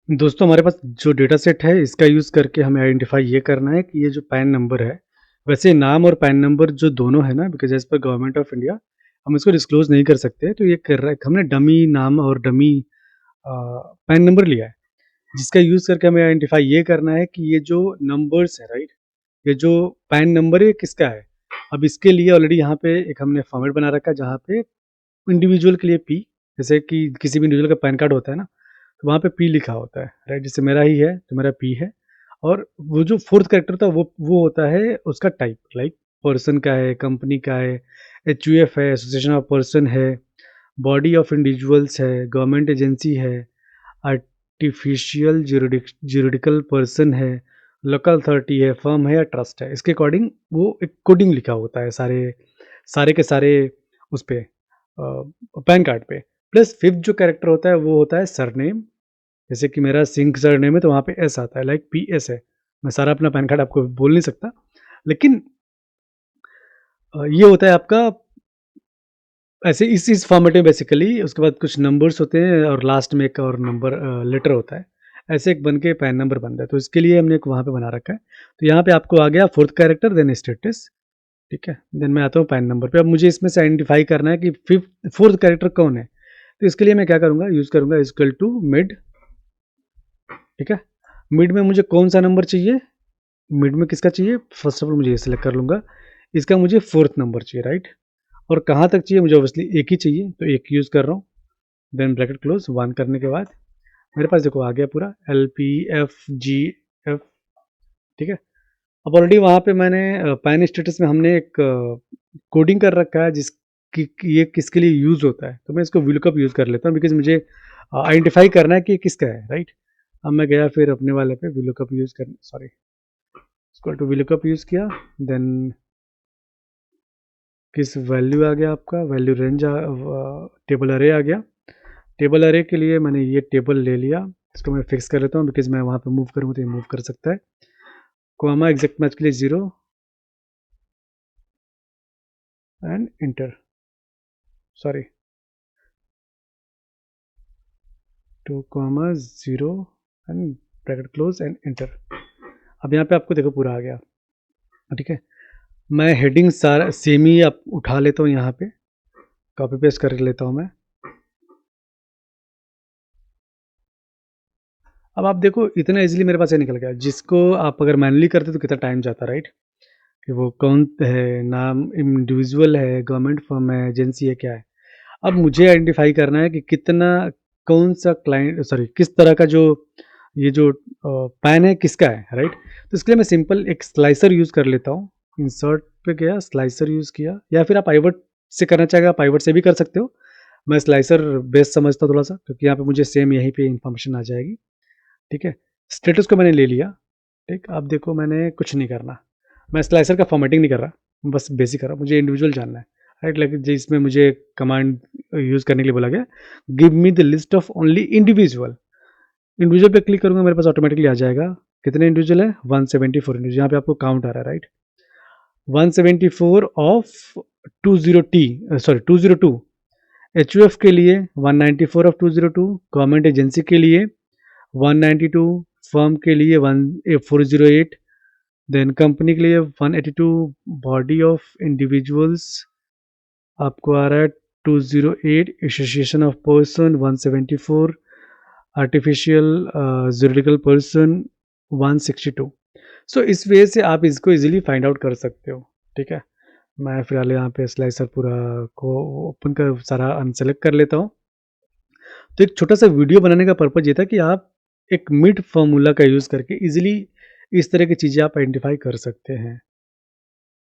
दोस्तों हमारे पास जो डेटा सेट है इसका यूज़ करके हमें आइडेंटिफाई ये करना है कि ये जो पैन नंबर है, वैसे नाम और पैन नंबर जो दोनों है ना, because as per government of India हम इसको डिस्क्लोज़ नहीं कर सकते। तो ये कर रहा है, हमने डमी नाम और डमी पैन नंबर लिया है, जिसका यूज़ करके हमें आइडेंटिफाई ये करना है कि ये जो नंबर्स है, राइट? ये जो पैन नंबर है ये किसका है? अब इसके लिए ऑलरेडी यहाँ पे एक हमने फॉर्मेट बना रखा है जहाँ पे इंडिविजुअल के लिए पी, जैसे कि किसी भी इंडिविजुअल का पैन कार्ड होता है ना, तो वहाँ पे पी लिखा होता है, राइट? जैसे मेरा ही है तो मेरा पी है। और वो जो फोर्थ कैरेक्टर होता है वो होता है उसका टाइप, लाइक पर्सन का है, कंपनी का है, एचयूएफ है, एसोसिएशन ऑफ पर्सन है, बॉडी ऑफ इंडिविजुअल्स है, गवर्नमेंट एजेंसी है, आर्टिफिशियल ज्यूरिडिकल पर्सन है, लोकल अथॉरिटी है, फर्म है या ट्रस्ट है। इसके अकॉर्डिंग वो एक कोडिंग लिखा होता है सारे सारे के सारे उस पे पैन कार्ड पे। प्लस फिफ्थ जो कैरेक्टर होता है वो होता है सरनेम। जैसे कि मेरा सिंह सरनेम है तो वहाँ पे एस आता है, लाइक पी एस है। मैं सारा अपना पैन कार्ड आपको बोल नहीं सकता, लेकिन ये होता है आपका ऐसे इस फॉर्मेट में बेसिकली। उसके बाद कुछ नंबर्स होते हैं और लास्ट में एक और नंबर लेटर होता है। ऐसे एक बन के पैन नंबर बनता है, तो इसके लिए हमने एक वहाँ पे बना रखा है। तो यहाँ पे आपको आ गया फोर्थ कैरेक्टर देन स्टेटस, ठीक है? देन मैं आता हूँ पैन नंबर पे। अब मुझे इसमें से आइडेंटिफाई करना है कि फोर्थ कैरेक्टर कौन है। तो इसके लिए मैं क्या करूँगा, यूज़ करूँगा इक्वल टू मिड, ठीक है? मिड में मुझे कौन सा नंबर चाहिए, मिड में किसका चाहिए, फर्स्ट ऑफ ऑल मुझे ये सिलेक्ट कर लूँगा। इसका मुझे फोर्थ नंबर चाहिए, राइट? और कहाँ तक चाहिए, मुझे ऑब्वियसली एक ही चाहिए तो एक यूज़ कर रहा हूँ। देन ब्रैकेट क्लोज, 1 करने के बाद मेरे पास देखो आ गया पूरा LPFGF, ठीक है? अब ऑलरेडी वहाँ पे मैंने पैन स्टेटस में हमने एक कोडिंग कर रखा है जिसकी ये किसके लिए यूज़ होता है। तो मैं इसको VLOOKUP यूज़ कर लेता हूँ बिकॉज़ मुझे आइडेंटिफाई करना है कि ये किसका है, राइट? अब मैं गया फिर अपने वाले पे VLOOKUP यूज़ करने, sorry, equal to VLOOKUP use किया। देन किस वैल्यू आ गया आपका, वैल्यू रेंज टेबल अरे आ गया। टेबल अरे के लिए मैंने ये टेबल ले लिया, इसको मैं फिक्स कर लेता हूँ बिकॉज मैं वहाँ पे मूव करूँगा तो ये मूव कर सकता है। कॉमा एग्जैक्ट मैच के लिए 0 and inter, sorry 2 comma 0 and bracket close and inter. अब यहाँ पे आपको देखो पूरा आ गया, ठीक है? मैं हेडिंग सारा सेम ही आप उठा लेता हूँ, यहाँ पे कॉपी पेस्ट कर लेता हूँ मैं। अब आप देखो इतना इजीली मेरे पास ये निकल गया, जिसको आप अगर मैनुअली करते तो कितना टाइम जाता, राइट? कि वो कौन है, नाम इंडिविजुअल है, गवर्नमेंट फर्म है, एजेंसी है, क्या है। अब मुझे आइडेंटिफाई करना है कि कितना, कौन सा क्लाइंट, सॉरी किस तरह का जो ये जो पैन है किसका है, राइट? तो इसके लिए मैं सिंपल एक स्लाइसर यूज़ कर लेता हूँ। इंसर्ट पे गया, स्लाइसर यूज़ किया, या फिर आप पाइवट से करना चाहेगा पाइवट से भी कर सकते हो। मैं स्लाइसर बेस्ट समझता हूँ थोड़ा सा, क्योंकि यहाँ पे मुझे सेम यहीं पे इंफॉर्मेशन आ जाएगी, ठीक है? स्टेटस को मैंने ले लिया, ठीक। अब देखो मैंने कुछ नहीं करना, मैं स्लाइसर का फॉर्मेटिंग नहीं कर रहा, बस बेसिक कर रहा हूँ। मुझे इंडिविजुअल जानना है, राइट? लाइक जिसमें मुझे कमांड यूज़ करने के लिए बोला गया, give me the list of only individual. Individual पे क्लिक करूँगा, मेरे पास ऑटोमेटिकली आ जाएगा कितने इंडिविजुअल है, 174 इंडिविजुअल। यहाँ पे आपको काउंट आ रहा है, right? 174 of 20T, sorry 202। HUF के लिए 194 ऑफ 202, गवर्नमेंट एजेंसी के लिए 192, फर्म के लिए 408, देन कंपनी के लिए 182, बॉडी ऑफ इंडिविजुअल्स आपको आ रहा है 208, association of person 174, artificial juridical person 162। सो इस वे से आप इसको इजीली फाइंड आउट कर सकते हो, ठीक है? मैं फिलहाल यहाँ पे स्लाइसर पूरा को ओपन कर सारा अनसेलेक्ट कर लेता हूँ। तो एक छोटा सा वीडियो बनाने का पर्पज ये था कि आप एक मिड फार्मूला का यूज़ करके इजीली इस तरह की चीज़ें आप आइडेंटिफाई कर सकते हैं।